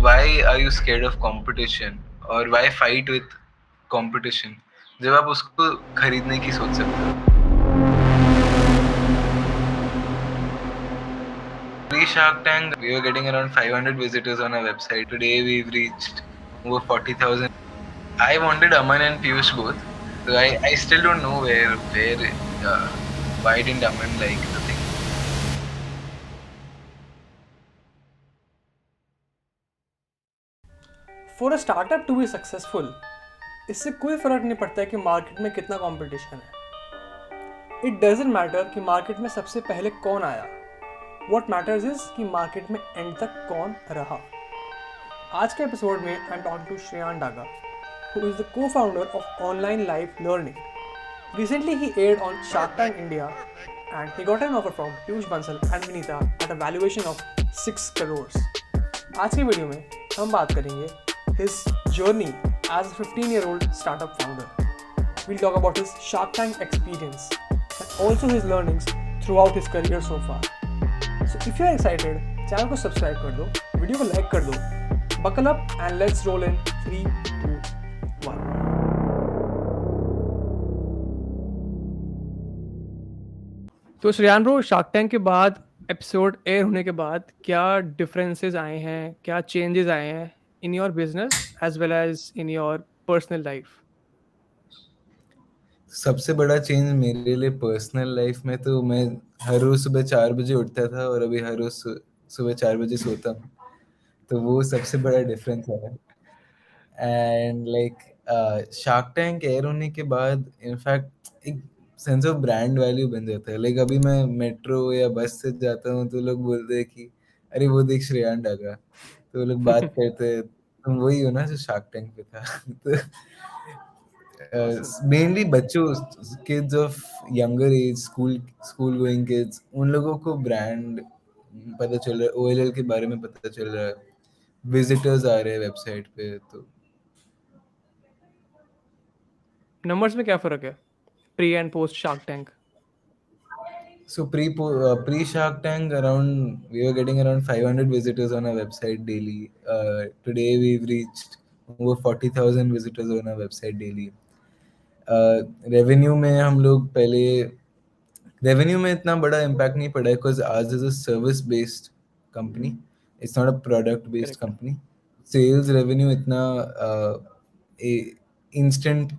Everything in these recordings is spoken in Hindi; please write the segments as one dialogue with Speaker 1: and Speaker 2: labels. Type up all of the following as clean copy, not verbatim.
Speaker 1: why are you scared of competition और why fight with competition जब आप उसको खरीदने की सोच सकते हो? Pre-Shark Tank, we were getting around 500 visitors on our website. Today we've reached over 40,000. I wanted Aman and Piyush both. So I still don't know why didn't Aman like the thing.
Speaker 2: For a startup to be successful इससे कोई फ़र्क नहीं पड़ता है कि मार्केट में कितना कंपटीशन है. इट डजेंट मैटर कि मार्केट में सबसे पहले कौन आया. वॉट मैटर्स इज कि मार्केट में एंड तक कौन रहा. आज के एपिसोड में I am talking to Shreyan Daga, who is the co-founder of Online Live Learning. Recently, he aired on Shark Tank India and he got an offer from Piyush Bansal and Vinita at a valuation of 6 crores. आज की वीडियो में हम बात करेंगे his journey as a 15-year-old startup founder. We'll talk about his Shark Tank experience and also his learnings throughout his career so far. So if you are excited, channel को सब्सक्राइब कर दो, वीडियो को लाइक कर दो. Buckle up and let's roll in 3, 2, 1. तो श्रेयान ब्रो, शार्क टैंक के बाद एपिसोड एयर होने के बाद क्या डिफरेंसेस आए हैं, क्या चेंजेस आए हैं in your business as well as in your personal life?
Speaker 1: सबसे बड़ा चेंज मेरे लिए पर्सनल लाइफ में तो मैं हर रोज सुबह 4 बजे उठता था और अभी हर रोज सुबह 4 बजे सोता हूँ. तो वो सबसे बड़ा डिफरेंस है. And like shark tank air होने के बाद इनफैक्ट एक सेंस ऑफ ब्रांड वैल्यू बन जाता है. लाइक अभी मैं मेट्रो या बस से जाता हूँ तो लोग बोलते हैं कि अरे वो देख श्रेयान डागा. तो वो लोग बात करते हैं, तुम वही हो ना जो शार्क टैंक पे था. तो
Speaker 2: Awesome.
Speaker 1: मेनली बच्चों, kids of younger age, school going kids, उन लोगों को ब्रांड पता चल रहा है, ओएलएल के बारे में पता चल रहा है, विजिटर्स आ रहे हैं वेबसाइट पे. तो
Speaker 2: नंबर्स में क्या फ़र्क है pre and post shark tank?
Speaker 1: So pre Shark Tank, around we were getting around 500 visitors on our website daily. Today we've reached over 40,000 visitors on our website daily. Revenue में हम लोग पहले रेवेन्यू में इतना बड़ा इम्पैक्ट नहीं पड़ा है बिकॉज आज is a service based company, it's not a product based
Speaker 2: correct.
Speaker 1: Company. Sales revenue इतना इंस्टेंट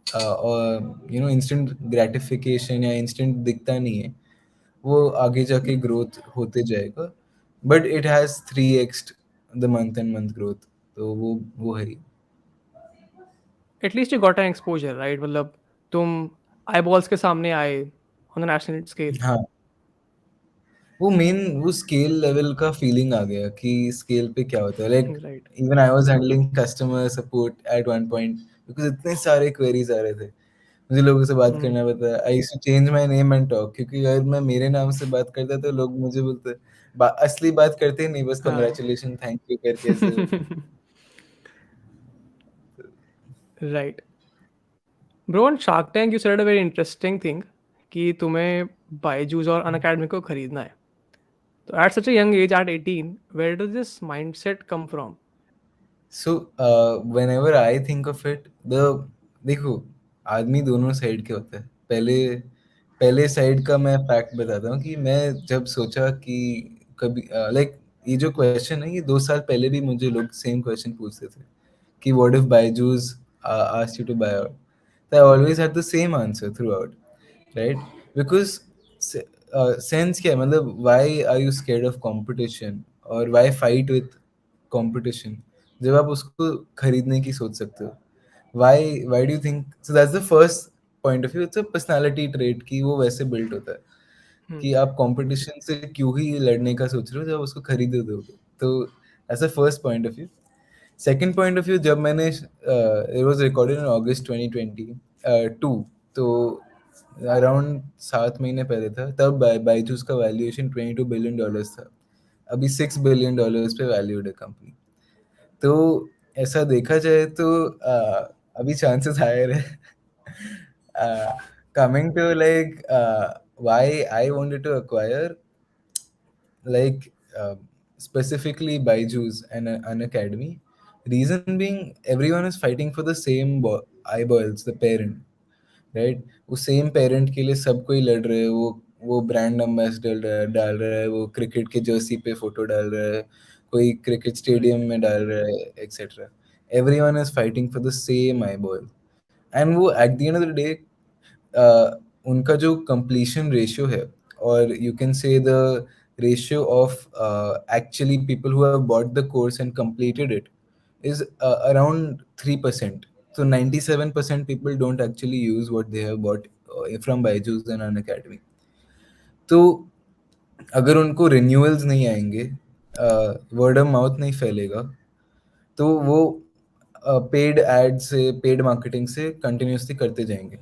Speaker 1: और इंस्टेंट ग्रेटिफिकेशन या इंस्टेंट दिखता नहीं है. वो आगे जाके ग्रोथ होते जाएगा, but it has 3x the month and month growth. तो वो है.
Speaker 2: At least you got an exposure, right? मतलब तुम आई बॉल्स के सामने आए ऑन द नेशनल स्केल.
Speaker 1: हाँ, वो स्केल लेवल का फीलिंग आ गया कि स्केल पे क्या होता है. Like
Speaker 2: right.
Speaker 1: Even I was handling customer support at one point because इतने सारे क्वेरीज आ रहे थे, मुझे लोगों से बात करना पड़ता. I used to change my name and talk, क्योंकि अगर मैं मेरे नाम से बात करता तो लोग मुझे बोलते असली बात करते ही नहीं, बस
Speaker 2: हाँ.
Speaker 1: कंग्रेचुलेशन थैंक यू करके ऐसे.
Speaker 2: Right. Bro, on shark tank you said a very interesting thing कि तुम्हें बायजूस और अनअकैडमी को खरीदना है. तो at such a young age, at 18, where does this mindset come from?
Speaker 1: So whenever I think of it, the देखो, आदमी दोनों साइड के होते हैं. पहले साइड का मैं फैक्ट बताता हूँ कि मैं जब सोचा कि कभी लाइक ये जो क्वेश्चन है, ये 2 साल पहले भी मुझे लोग सेम क्वेश्चन पूछते थे कि what if Byju's asked you to buy out. So I always had the same answer throughout, right? Because sense क्या है, मतलब why are you scared of competition और why fight with competition जब आप उसको खरीदने की सोच सकते हो. why do you think so? That's the first point of view. It's a personality trait कि वो वैसे built होता है कि आप कंपटीशन से क्यों ही लड़ने का सोच रहे हो जब उसको खरीद दोगे. तो as a first point of view. Second point of view, जब मैंने it was recorded in August 2022, तो अराउंड 7 महीने पहले था, तब बायजूस का वैल्यूएशन $22 बिलियन था. अभी $6 बिलियन पे वैल्यूड है कंपनी. तो ऐसा देखा जाए तो अभी चांसेस हायर है. Coming to why I wanted to acquire, like specifically Byju's and an academy. Reason being, everyone is fighting for the same eyeballs, the parent, right? वो सेम पेरेंट के लिए सब कोई लड़ रहे हैं, वो ब्रांड एम्बेसडर डाल रहा है, वो क्रिकेट के जर्सी पे फोटो डाल रहा है, कोई क्रिकेट स्टेडियम में डाल रहा है, etcetera. Everyone is fighting for the same eyeball. And वो at the end of the day, उनका जो कंप्लीशन रेशियो है, और you can say the ratio of actually people who have bought the course and completed it is around 3%. So 97% people don't actually use what they have bought from Byju's and Unacademy. तो अगर उनको रिन्यूअल्स नहीं आएंगे, वर्ड ऑफ माउथ नहीं फैलेगा, तो वो पेड एड से, पेड मार्केटिंग से कंटिन्यूसली करते जाएंगे.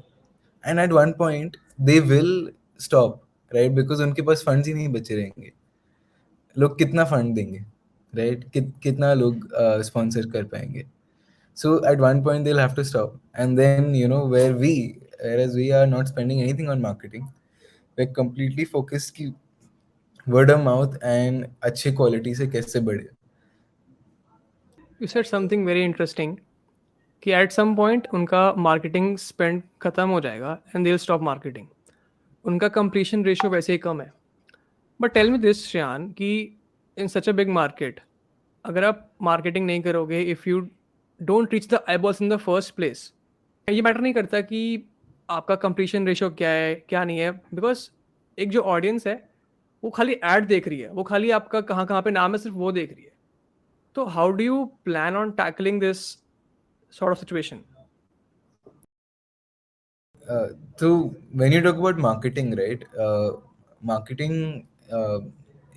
Speaker 1: And at one point they will stop, right? Because उनके पास फंड्स ही नहीं बचे रहेंगे. लोग कितना फंड देंगे, राइट? कितना लोग स्पॉन्सर कर पाएंगे? So at one point they'll have to stop, and then whereas we are not spending anything on marketing, we're completely focused कि word of mouth and अच्छे quality से कैसे बढ़े.
Speaker 2: You said something very interesting कि at some point उनका marketing spend खत्म हो जाएगा and they'll stop marketing. उनका completion ratio वैसे ही कम है. But tell me this, Shreyan, कि in such a big market, अगर आप marketing नहीं करोगे, if you don't reach the eyeballs in the first place, ये मैटर नहीं करता कि आपका completion ratio क्या है क्या नहीं है, because एक जो audience है वो खाली ad देख रही है, वो खाली आपका कहाँ कहाँ पे नाम है सिर्फ वो देख रही है. तो how do you plan on tackling this sort of situation?
Speaker 1: So when you talk about marketing, right? Marketing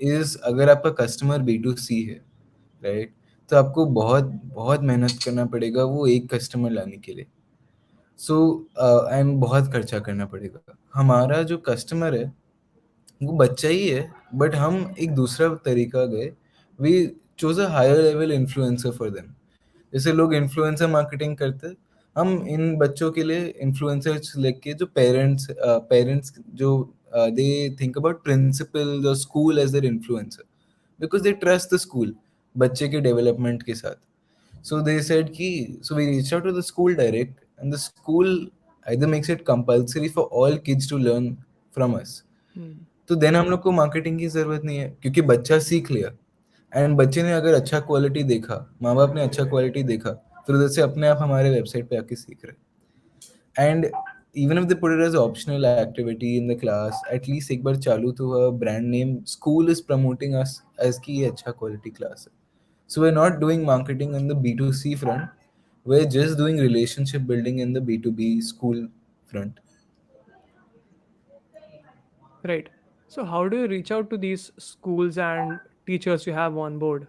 Speaker 1: is, अगर आपका कस्टमर B2C है, राइट? तो आपको बहुत बहुत मेहनत करना पड़ेगा वो एक कस्टमर लाने के लिए. सो एंड बहुत खर्चा करना पड़ेगा. हमारा जो कस्टमर है वो बच्चा ही है, बट हम एक दूसरा तरीका गए. We chose a higher level influencer for them. जैसे लोग इन्फ्लुएंसर मार्केटिंग करते हैं, हम इन बच्चों के लिए इन्फ्लुएंसर्स लेके, जो पेरेंट्स जो दे थिंक अबाउट प्रिंसिपल और school as their influencer, because they trust the school बच्चे के डेवलपमेंट के साथ. So they said ki, so we reached out to the school direct, and the school either makes it compulsory for all kids to learn from us. तो देन हम लोग को मार्केटिंग की जरूरत नहीं है, क्योंकि बच्चा सीख लिया. एंड बच्चे ने अगर अच्छा क्वालिटी देखा, माँ बाप ने अच्छा क्वालिटी देखा, फिर उधर से अपने आप हमारे वेबसाइट पे आके सीख रहे. And even if they put it as optional activity in the class, at least एक बार चालू तो हुआ, brand name school is promoting us as की ये अच्छा क्वालिटी क्लास है. So we're not doing marketing in the B2C front. We're just doing relationship building in the B2B school front.
Speaker 2: Right. So how do you reach out to these schools and teachers you have on board?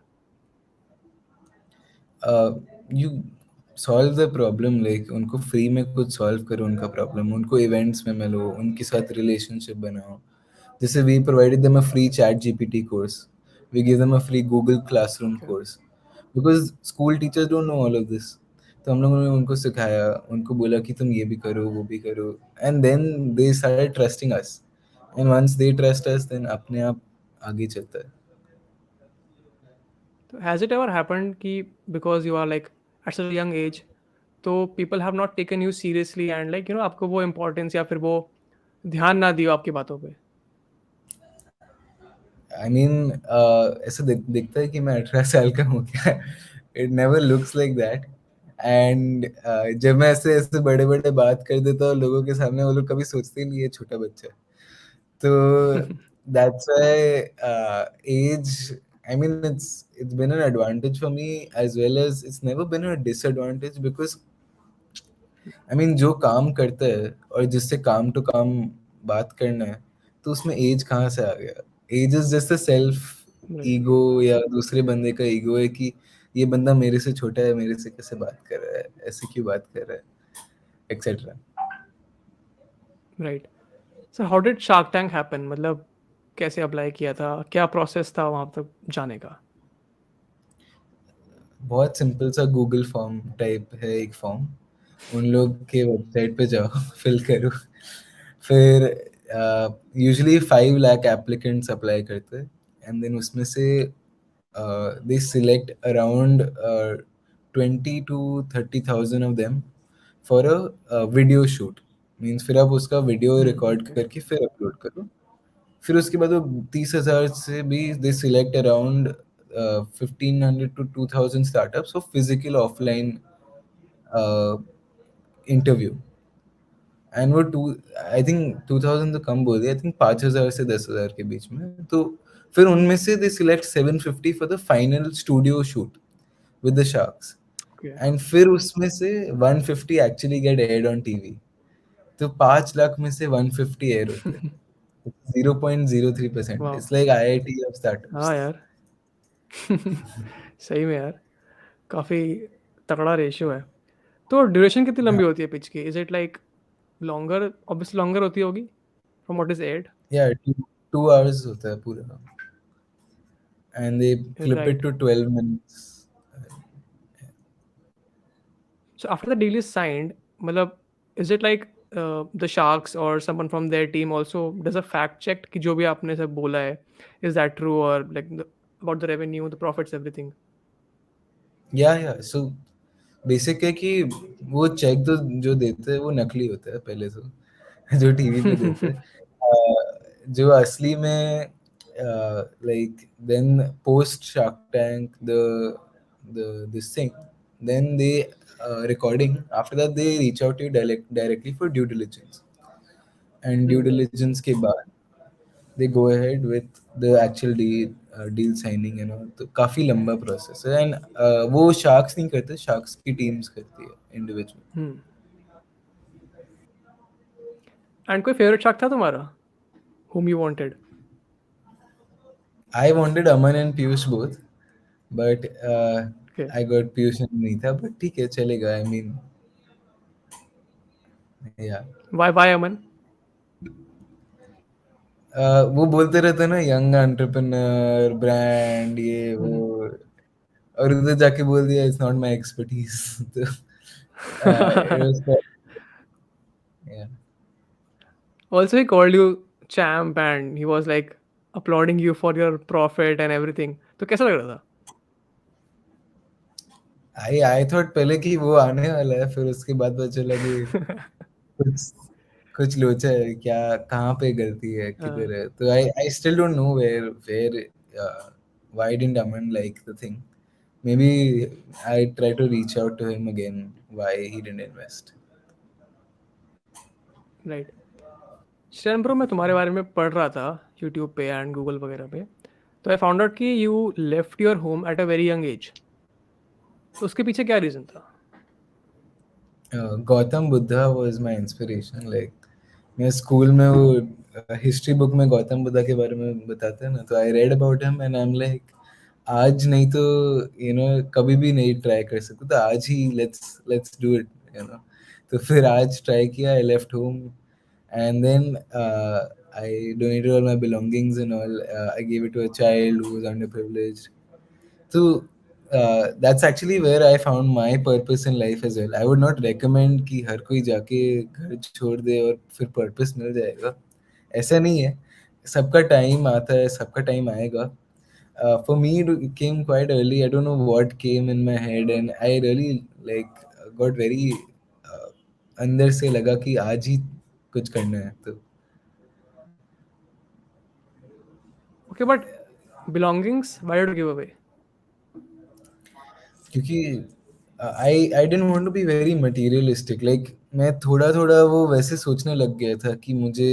Speaker 1: You solve the problem, like उनको फ्री में कुछ सॉल्व करो उनका प्रॉब्लम, उनको इवेंट्स में मिलो, उनके साथ रिलेशनशिप बनाओ. जैसे we provided them a free chat GPT course, we give them a free Google Classroom
Speaker 2: Okay.
Speaker 1: course, because school teachers don't know all of this. तो हम लोगों ने उनको सिखाया, उनको बोला कि तुम ये भी करो वो भी करो, and then they started trusting us, and once they trust us, then अपने आप आगे चलता है.
Speaker 2: So has it ever happened कि because you are like at such a young age, तो people have not taken you seriously and like आपको वो importance या फिर वो ध्यान ना दियो आपकी बातों पे?
Speaker 1: I mean, ऐसा दिखता है कि मैं 18 साल का हूँ क्या? It never looks like that. And जब मैं ऐसे ऐसे बड़े बड़े बात कर देता हूँ लोगों के सामने, वो लोग कभी सोचते ही नहीं ये छोटा बच्चा है. तो that's why age, I mean, it's been an advantage for me as well as it's never been a disadvantage, because I mean जो काम करता है और जिससे काम टू काम बात करना है, तो उसमें एज कहाँ से आ गया? Age is just a self
Speaker 2: Right.
Speaker 1: Ego, या दूसरे बंदे का ईगो है कि ये बंदा मेरे से छोटा है, मेरे से कैसे बात कर रहा है, ऐसे क्यों बात कर रहा है, etcetera.
Speaker 2: Right. So how did Shark Tank happen? मतलब कैसे अप्लाई किया था, क्या प्रोसेस था वहाँ तक जाने का?
Speaker 1: बहुत सिंपल सा गूगल फॉर्म टाइप है एक फॉर्म, उन लोग के वेबसाइट पे जाओ, फिल करो. फिर यूजुअली 5 लाख एप्लीकेंट्स अप्लाई करते हैं, एंड देन उसमें से they select around 20 to 30,000 of them for a video shoot. Means फिर आप उसका वीडियो रिकॉर्ड
Speaker 2: Okay.
Speaker 1: करके फिर अपलोड करो. फिर उसके बाद वो 30,000 से भी they select around 1500 to 2000 startups for physical offline interview. And वो टू आई थिंक 2000 तो कम बोल दिया, आई थिंक 5,000 से 10,000 के बीच में. तो फिर उनमें से they select 750 for the final studio shoot with the sharks.
Speaker 2: Okay.
Speaker 1: And फिर उसमें से 150 actually get aired on TV. तो 5 लाख में से 150 एयर होते हैं. 0.03%.
Speaker 2: वाह.
Speaker 1: इट्स लाइक आईआईटी ऑफ
Speaker 2: हाँ
Speaker 1: स्टार्टअप्स.
Speaker 2: यार. सही में यार, काफ़ी तगड़ा रेशियो है. तो ड्यूरेशन कितनी
Speaker 1: हाँ,
Speaker 2: लंबी होती है पिच की? Is it like longer? Obviously longer होती होगी फ्रॉम व्हाट इज एड.
Speaker 1: या 2 hours होता है पूरा. And they clip it
Speaker 2: right.
Speaker 1: To 12 minutes.
Speaker 2: So after the deal is signed, मतलब is it like the sharks और someone from their team also does a fact check कि जो भी आपने सब बोला है इज दैट ट्रू, और like about the revenue, the profits, everything.
Speaker 1: Yeah so basic है कि वो चेक तो जो देते हैं वो नकली होता है पहले तो. जो टीवी पे देते हैं. जो असली में like then post shark tank the this thing, then they recording, after that they reach out to you directly for due diligence. And due diligence के बाद they go ahead with the actual deal signing and all. तो काफी लंबा प्रोसेस है. एंड वो शार्क्स नहीं करते, शार्क्स की टीम्स करती है इंडिविजुअल.
Speaker 2: एंड कोई फेवरेट शार्क था तुम्हारा whom you wanted?
Speaker 1: I wanted Aman and Piyush both, but
Speaker 2: Okay.
Speaker 1: I got Piyush नहीं था. but ठीक है, चलेगा. I mean, yeah.
Speaker 2: Why Aman?
Speaker 1: वो बोलते रहते हैं ना, यंग एंटरप्रेन्योर ब्रांड ये वो, और उधर जाके बोल दिया इट्स नॉट माय एक्सपर्टीज. तो it was yeah.
Speaker 2: Also, he called you champ and he was like applauding you for your profit and everything. तो कैसा लग रहा
Speaker 1: आई थॉट पहले कि वो आने वाला है, फिर उसके बाद पता चला कि
Speaker 2: था?
Speaker 1: कुछ कुछ लोचा है क्या, कहाँ पे गलती है,
Speaker 2: हाँ.
Speaker 1: किधर है. तो I still don't know where why didn't Aman like the thing. maybe I try to reach out to him again why he didn't invest.
Speaker 2: Right. शरण ब्रो, मैं तुम्हारे बारे में पढ़ रहा था यूट्यूब पे एंड गूगल वगैरह पे. तो आई फाउंड आउट कि you left your home at a very young age. तो उसके पीछे क्या रीज़न था?
Speaker 1: Gautam Buddha was my inspiration. like मैं स्कूल में वो हिस्ट्री बुक में गौतम बुद्धा के बारे में बताते हैं ना, तो I read about him and I am like आज नहीं तो कभी भी नहीं ट्राई कर सकते, तो आज ही लेट्स लेट्स डू इट. तो फिर आज ट्राई किया. I left home and then I donated all my belongings and all. I gave it to a child who was underprivileged. So that's actually where I found my purpose in life as well. I would not recommend कि हर कोई जाके घर छोड़ दे और फिर purpose मिल जाएगा. ऐसा नहीं है. सबका टाइम आता है, सबका टाइम आएगा. For me, it came quite early. I don't know what came in my head, and I really like got very अंदर से लगा कि आज ही कुछ करना है. तो
Speaker 2: okay, but belongings why did you give away?
Speaker 1: क्योंकि I didn't want to be very materialistic. Like मैं थोड़ा थोड़ा वो वैसे सोचने लग गया था कि मुझे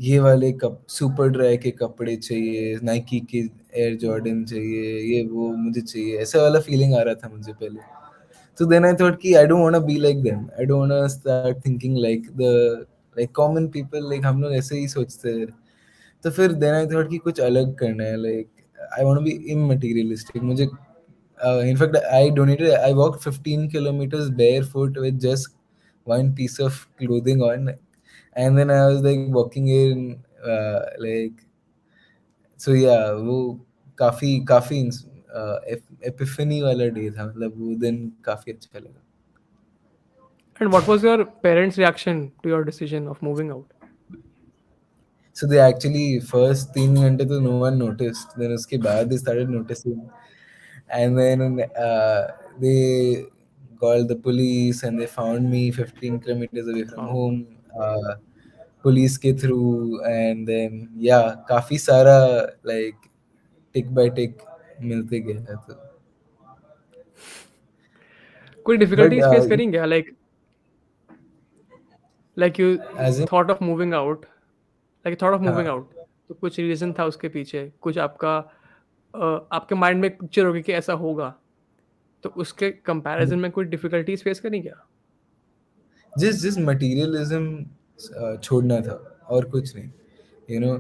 Speaker 1: ये वाले कप सुपर ड्राई के कपड़े चाहिए, नाइकी के एयर जॉर्डन चाहिए, ये वो मुझे चाहिए, ऐसा वाला फीलिंग आ रहा था मुझे पहले. So then I thought कि I don't want to be like them. I don't want to start thinking like common people. like हम लोग ऐसे ही सोचते हैं. तो फिर then I thought कि कुछ अलग करना है. like I want to be immaterialistic. मुझे in fact I walked 15 kilometers barefoot with just one piece of clothing on, and then I was like walking in like so yeah. वो काफी काफी एपिफनी वाला डे था. मतलब वो दिन काफी अच्छा लगा.
Speaker 2: And what was your parents reaction to your decision of moving out?
Speaker 1: So they actually first 3 घंटे तो no one noticed. Then उसके बाद they started noticing, and then they called the police and they found me 15 kilometers away from
Speaker 2: हाँ.
Speaker 1: home. Police के through, and then yeah, काफी सारा like tick by tick मिलते गया तो.
Speaker 2: कोई
Speaker 1: But
Speaker 2: डिफिकल्टीज फेस करेंगे क्या, like you
Speaker 1: as in
Speaker 2: thought of moving out, thought of moving
Speaker 1: हाँ,
Speaker 2: आउट, तो कुछ रीज़न था उसके पीछे, कुछ आपका आपके माइंड में एक पिक्चर होगी कि ऐसा होगा, तो उसके कंपैरिजन में कोई डिफिकल्टीज फेस करें क्या?
Speaker 1: जिस मटेरियलिज्म छोड़ना था और कुछ नहीं, यू नो,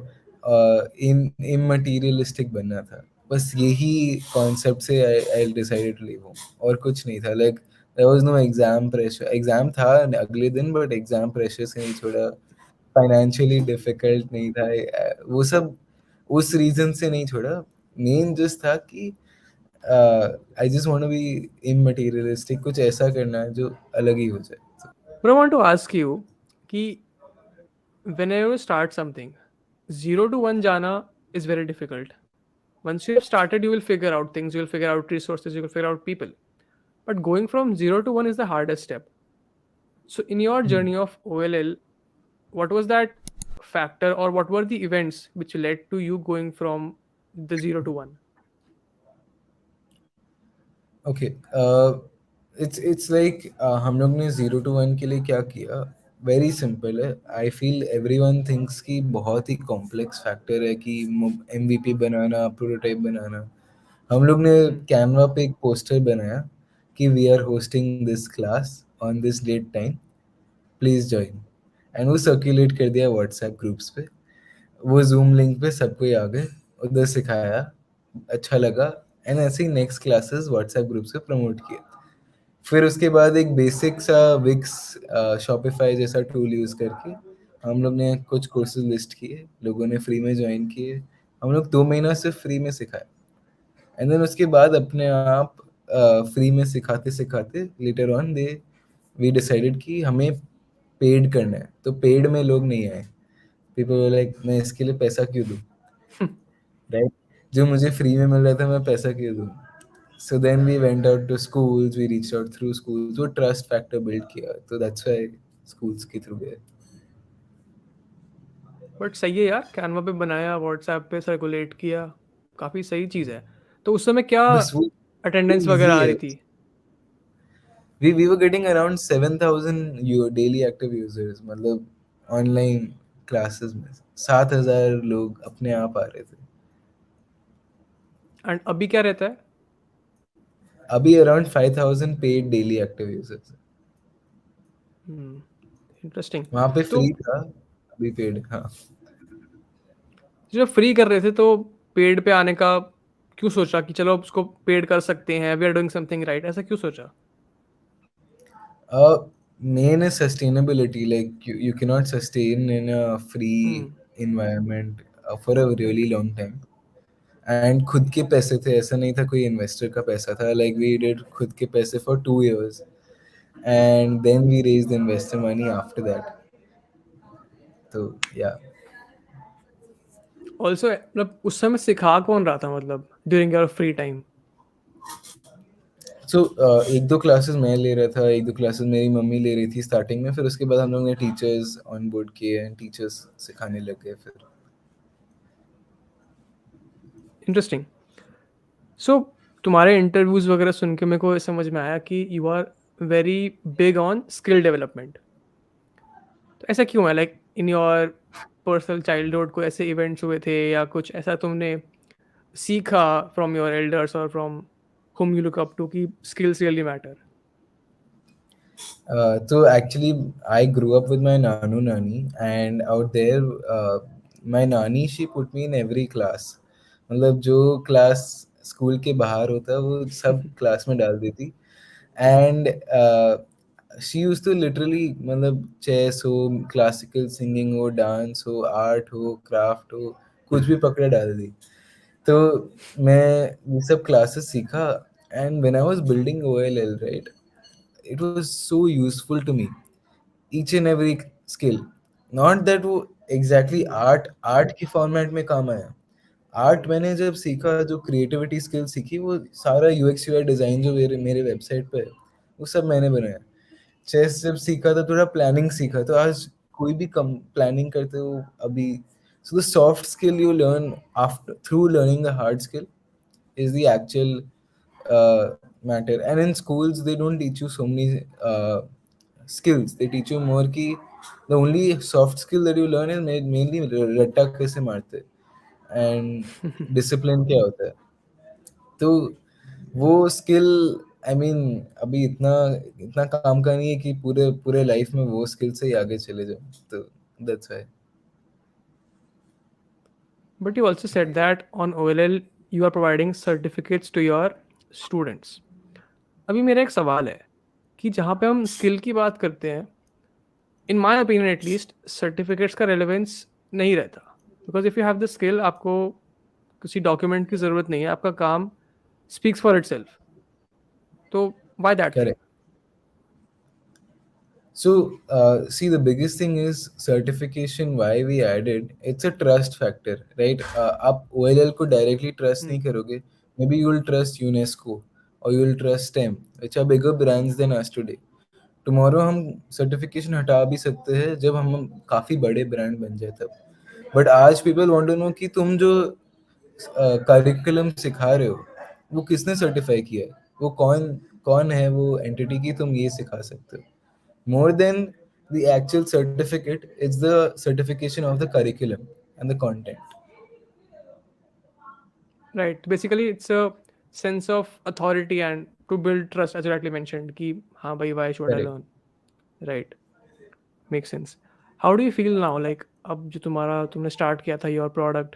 Speaker 1: इन इमटेरियलिस्टिक बनना था, बस यही कॉन्सेप्ट से I decided to leave home, और कुछ नहीं था. Like there was no exam pressure. Exam था अगले दिन, बट एग्जाम प्रेशर से नहीं छोड़ा. फाइनेंशियली डिफिकल्ट नहीं था, वो सब उस रीजन से नहीं छोड़ा. मेन जस्ट था कि I just want to be immaterialistic, कुछ ऐसा करना है जो अलग ही हो जाए.
Speaker 2: But I want to ask you कि whenever you start something, 0 to 1 jana is very difficult. Once you have started, you will figure out things, you will figure out resources, you will figure out people. But going from 0 to 1 is the hardest step. So in your journey of OLL, what was that factor, or what were the events which led to you going from the 0 to 1?
Speaker 1: Okay, it's like हम लोग ने 0 to 1 के लिए क्या किया. वेरी सिंपल है. आई फील एवरीवन थिंक्स कि बहुत ही कॉम्प्लेक्स फैक्टर है कि एमवीपी बनाना, प्रोटोटाइप बनाना. हम लोग ने
Speaker 2: Hmm.
Speaker 1: कैनवा पे एक पोस्टर बनाया कि we are hosting this class on this date time, please join. And वो सर्कुलेट कर दिया व्हाट्सएप ग्रुप्स पे. वो जूम लिंक पे सब कोई आ गए, उधर सिखाया, अच्छा लगा. एंड ऐसे ही नेक्स्ट क्लासेस व्हाट्सएप ग्रुप से प्रमोट किए. फिर उसके बाद एक बेसिक सा विक्स शॉपिफाई जैसा टूल यूज़ करके हम लोग ने कुछ कोर्सेज लिस्ट किए, लोगों ने फ्री में ज्वाइन किए. हम लोग 2 महीना सिर्फ फ्री में सिखाए. एंड देन उसके बाद अपने आप फ्री में सिखाते सिखाते later on they we decided कि हमें पेड करना है. तो पेड में लोग नहीं आए. पीपल लाइक मैं इसके लिए पैसा क्यों दूँ, राइट? जो मुझे फ्री में मिल रहा था मैं पैसा क्यों दूँ. So then we went out to schools, we reached out through schools, वो trust factor build किया, तो that's why schools के through गए.
Speaker 2: बट सही है यार, कैनवा पे बनाया, व्हाट्सएप पे सर्कुलेट किया, काफ़ी सही चीज़ है. तो उस समय क्या
Speaker 1: बस वो
Speaker 2: अटेंडेंस वगैरह
Speaker 1: easy
Speaker 2: आ
Speaker 1: है.
Speaker 2: रही थी?
Speaker 1: We were getting around 7,000 daily active users, मतलब online classes में 7,000 लोग अपने आप आ रहे थे.
Speaker 2: एंड अभी क्या रहता है?
Speaker 1: अभी around 5,000 paid daily active users.
Speaker 2: Interesting.
Speaker 1: वहाँ पे
Speaker 2: तो
Speaker 1: फ्री था, अभी पेड. हाँ.
Speaker 2: जब फ्री कर रहे थे तो पेड पे आने का क्यों सोचा कि चलो अब उसको पेड कर सकते हैं, we are doing something right, ऐसा क्यों सोचा?
Speaker 1: Main is sustainability. Like you cannot sustain in a free
Speaker 2: hmm.
Speaker 1: environment for a really long time. And खुद के पैसे थे, ऐसा नहीं था कोई इन्वेस्टर का पैसा था. Like we did खुद के पैसे for 2 years, and then we raised the investor money after that. So yeah.
Speaker 2: Also मतलब उस समय सिखा कौन रहा था, मतलब during your free time?
Speaker 1: So एक दो क्लासेस मैं ले रहा था, एक दो क्लासेस मेरी मम्मी ले रही थी स्टार्टिंग में. फिर उसके बाद हम लोग ने टीचर्स ऑन बोर्ड किए एंड टीचर्स सिखाने लग गए फिर.
Speaker 2: इंटरेस्टिंग. सो तुम्हारे इंटरव्यूज वगैरह सुन के मेरे को समझ में आया कि you are very big on skill development. तो ऐसा क्यों है, like in your personal childhood कोई ऐसे इवेंट्स हुए थे या कुछ ऐसा तुमने सीखा फ्रॉम योर एल्डर्स और from whom you look up to कि skills really matter?
Speaker 1: So actually, I grew up with my nanu nani, and out there, my nani she put me in every class. मतलब जो क्लास स्कूल के बाहर होता वो सब क्लास में डाल देती. And she use to literally, मतलब चेस हो, क्लासिकल सिंगिंग हो, डांस हो, आर्ट हो, क्राफ्ट हो, कुछ भी पकड़े डाल दी. तो मैं ये सब क्लासेस सीखा. And when I was building OLL, right, it was so useful to me, each and every skill. Not that वो एग्जैक्टली आर्ट आर्ट की फॉर्मेट में काम आया। आर्ट मैंने जब सीखा, जो क्रिएटिविटी स्किल सीखी, वो सारा यूएक्स यूआई डिजाइन जो मेरे मेरे वेबसाइट पे है, वो सब मैंने बनाया। चेस जब सीखा था, थोड़ा प्लानिंग सीखा, तो आज कोई भी कम प्लानिंग करते हो अभी। So the soft skill you learn after through learning the hard skill is the actual matter. And in schools they don't teach you so many skills. They teach you more ki the only soft skill that you learn is mainly रट्टा कैसे मारते हैं and discipline क्या होता है। तो वो स्किल, आई मीन, अभी इतना इतना काम का नहीं है कि पूरे पूरे लाइफ में वो स्किल से ही आगे चले जाओ। तो that's why.
Speaker 2: But you also said that on OLL you are providing certificates to your students. अभी मेरा एक सवाल है कि जहाँ पे हम स्किल की बात करते हैं, in my opinion at least certificates का रेलेवेंस नहीं रहता, because if you have the skill आपको किसी डॉक्यूमेंट की ज़रूरत नहीं है, आपका काम स्पीक्स फॉर इट सेल्फ, तो why that thing?
Speaker 1: Correct. So, see, the biggest thing is certification. Why we added? It's a trust factor, right? आप OLL को directly trust नहीं करोगे. Maybe you will trust UNESCO or you will trust STEM, which are bigger brands than us today. Tomorrow हम certification हटा भी सकते हैं जब हम काफी बड़े ब्रांड बन जाए तब। But आज people want to know कि तुम जो करिकुलम सिखा रहे हो वो किसने सर्टिफाई किया है, वो कौन कौन है वो एंटिटी की तुम ये सिखा सकते हो। More than the actual certificate, it's the certification of the curriculum and the content.
Speaker 2: Right, basically it's a sense of authority and to build trust, as rightly mentioned कि हाँ भाई, why should I
Speaker 1: Correct.
Speaker 2: Learn? Right, make sense. How do you feel now, like अब जो तुम्हारा तुमने स्टार्ट किया था your product,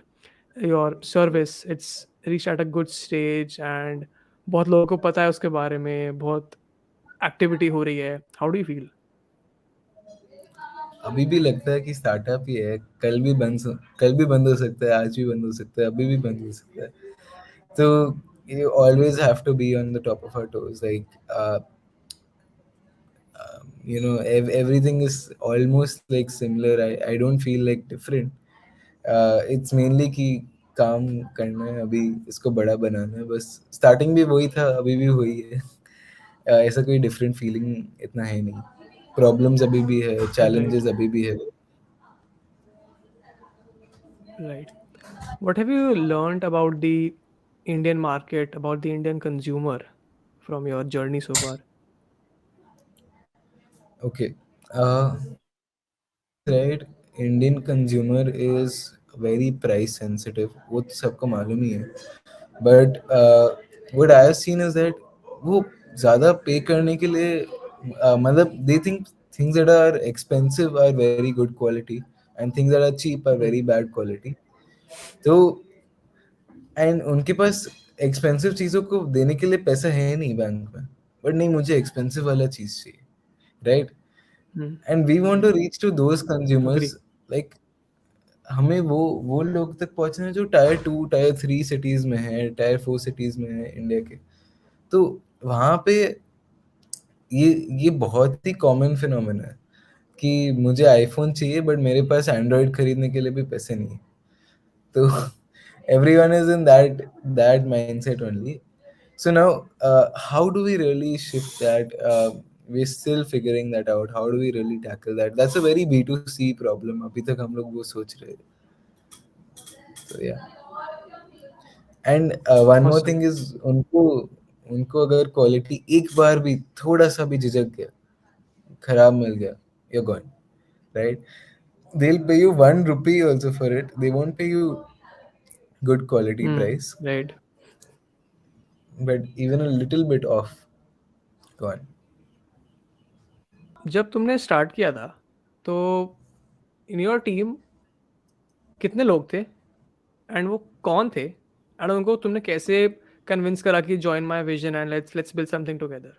Speaker 2: your service, its reach at a good stage and बहुत लोगों को पता है उसके बारे में, बहुत एक्टिविटी हो रही है, हाउ डू यू फील?
Speaker 1: अभी भी लगता है कि स्टार्टअप ही है, कल भी बंद हो सकता है, आज भी बंद हो सकता है, अभी भी बंद हो सकता है। तो you always have to be on the top of our toes, like everything is almost like similar. I don't feel like different. It's mainly कि काम करना है, अभी इसको बड़ा बनाना है बस। स्टार्टिंग भी वही था, अभी भी वही है। ऐसा कोई डिफरेंट फीलिंग इतना है नहीं। प्रॉब्लम्स अभी भी है,
Speaker 2: राइट,
Speaker 1: चैलेंजेस अभी भी है।
Speaker 2: Right. What have you learned about the Indian market, about the Indian consumer from your journey so far?
Speaker 1: Okay, right. Indian consumer is very price sensitive, वो तो सबको मालूम ही है। But what I have seen is that वो ज़्यादा पे करने के लिए मतलब they think things that are expensive are very good quality and things that are cheap are very bad quality. तो एंड उनके पास एक्सपेंसिव चीज़ों को देने के लिए पैसा है नहीं बैंक में, बट नहीं मुझे एक्सपेंसिव वाला चीज़ चाहिए, right.
Speaker 2: Hmm.
Speaker 1: And we want to reach to those consumers,
Speaker 2: Agree.
Speaker 1: Like हमें वो लोग तक पहुंचना है जो टायर 2 टायर 3 सिटीज में है, टायर 4 सिटीज में है इंडिया के। तो वहां पे ये बहुत ही कॉमन फिनोमेना है कि मुझे आईफोन चाहिए बट मेरे पास एंड्रॉइड खरीदने के लिए भी पैसे नहीं है। तो everyone is in that mindset only. So now, how do we really shift that? We're still figuring that out. How do we really tackle that? That's a very B2C problem. अभी तक हम लोग वो सोच रहे हैं। So yeah. And one more
Speaker 2: Awesome.
Speaker 1: Thing is, उनको उनको अगर क्वालिटी एक बार भी थोड़ा सा भी झिझक गया, खराब मिल गया, you're gone, right? They'll pay you 1 rupee also for it. They won't pay you good quality price,
Speaker 2: Right.
Speaker 1: but even a little bit off, gone.
Speaker 2: जब तुमने स्टार्ट किया था, तो इन योर टीम कितने लोग थे एंड वो कौन थे, एंड उनको तुमने कैसे कन्विंस करा कि join my vision and let's build something together?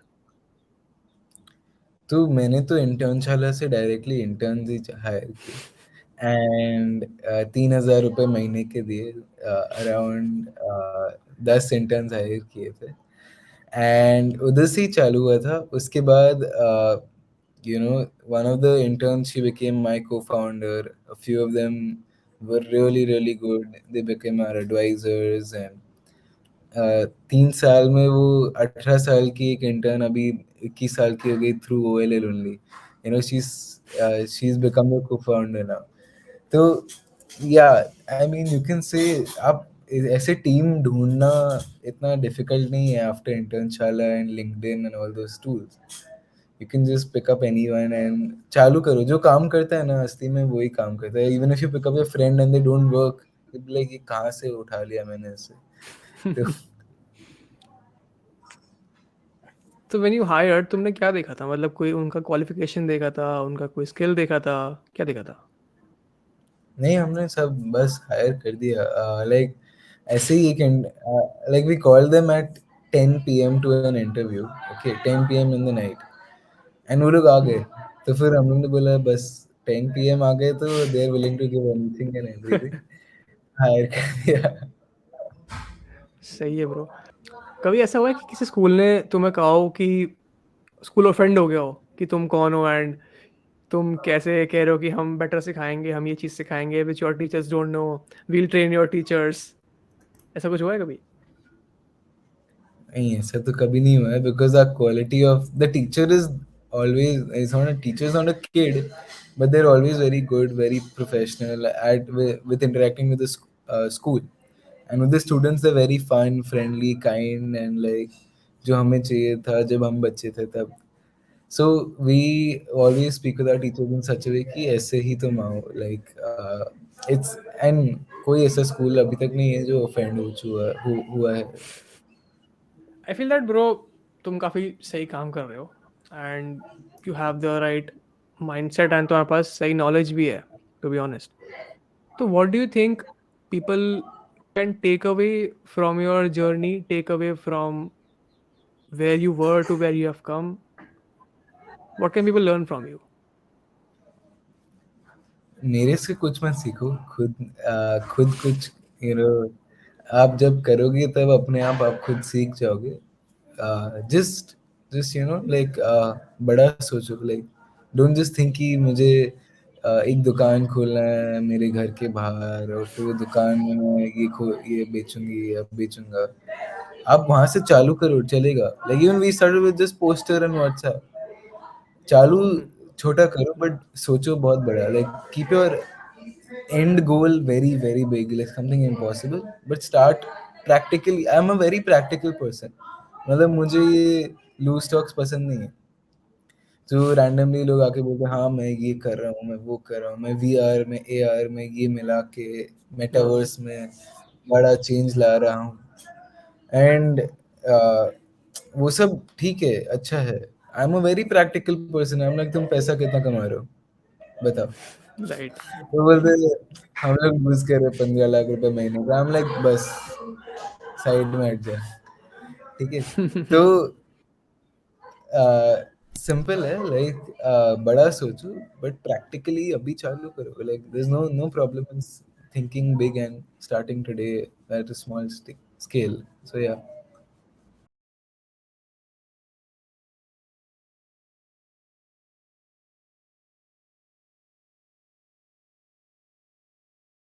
Speaker 1: तो मैंने तो इंटर्नशाला से डायरेक्टली इंटर्न ही हायर किए एंड 3,000 रुपये महीने के दिए। अराउंड 10 इंटर्न्स हायर किए थे एंड उधर से ही चालू हुआ था। उसके बाद you know, one of the interns, she became my co-founder. A few of them were really really good. They became our advisors. And 3 साल में वो 18 साल की एक इंटर्न अभी 21 साल की हो गई through OLL only. You know, she is become the co-founder now. तो yeah, I mean you can से, आप ऐसे टीम ढूंढना इतना डिफिकल्ट नहीं है after Internshala and LinkedIn and all those tools. You can just pick up anyone and चालू करो. जो काम करता है ना असली में वही काम करता है. Even if you pick up your friend and they don't work, like ये कहाँ से उठा लिया मैंने इसे. तो
Speaker 2: तो व्हेन यू हायर्ड तुमने क्या देखा था? मतलब कोई उनका क्वालिफिकेशन देखा था, उनका कोई स्किल देखा था, क्या देखा था?
Speaker 1: नहीं, हमने सब बस हायर कर दिया. लाइक ऐसे ही एक, like we call them at 10 PM to an interview. Okay, 10 PM in the night. And वो लोग आ गए. तो फिर हम लोग ने बोला बस 10 PM आ गए तो they are willing to give anything and everything. Hire कर दिया.
Speaker 2: सही है ब्रो. कभी ऐसा हुआ है कि किसी स्कूल ने तुम्हें कहा हो कि स्कूल ऑफेंड हो गया हो कि तुम कौन हो एंड तुम कैसे कह रहे हो कि हम बेटर सिखाएंगे, हम ये चीज़ सिखाएंगे which your teachers don't know, we'll train your teachers. ऐसा कुछ हुआ है कभी?
Speaker 1: नहीं, ऐसा तो कभी नहीं हुआ है. Because the quality of the teacher is always, is not a teacher, is not a kid, but they are always very good, very professional at with interacting with the school. And with the students they very fun, friendly, kind and like जो हमें चाहिए था जब हम बच्चे थे तब. So we always speak with our teachers in such a way कि ऐसे ही तुम आओ. लाइक इट्स, एंड कोई ऐसा स्कूल अभी तक नहीं है जो ऑफेंड हो चुका हुआ है.
Speaker 2: आई फील दैट ब्रो तुम काफ़ी सही काम कर रहे हो and you have the right mindset and तुम्हारे पास सही नॉलेज भी है, टू बी ऑनेस्ट. तो what do you think people can take away from your journey, take away from where you were to where you have come? What can people learn from you?
Speaker 1: मेरे से कुछ मत सीखो. खुद कुछ, यू नो, आप जब करोगे तब अपने आप खुद सीख जाओगे. Just just you know, like बड़ा सोचो. लाइक डोंट जस्ट थिंक कि मुझे एक दुकान खोलना है मेरे घर के बाहर और फिर वो दुकान में मैं ये बेचूंगी या बेचूंगा. आप वहां से चालू करो, चलेगा. Like even we started with this poster and WhatsApp. चालू छोटा करो बट सोचो बहुत बड़ा. Like keep your end goal very very big, like something impossible, but start practically. I'm a very practical person. मतलब मुझे ये लूज स्टॉक्स पसंद नहीं है जो रैंडमली लोग आके बोलते हैं हाँ मैं ये कर रहा हूँ, मैं वो कर रहा हूँ, मैं VR में AR में ये मिला के
Speaker 2: हाँ.
Speaker 1: मेटावर्स में बड़ा चेंज ला रहा हूँ. एंड वो सब ठीक है, अच्छा है. I am a very practical person. I am like तुम पैसा कितना कमा रहे हो बताओ.
Speaker 2: राइट.
Speaker 1: तो बोलते हम लोग घुस के रहे 15 लाख रुपए महीने का. हम लाइक बस साइड में हट जा. ठीक है. तो सिंपल है. लाइक बड़ा सोचो बट प्रैक्टिकली अभी चालू करो. Like there is no problem in thinking big and starting today at a small scale. So या.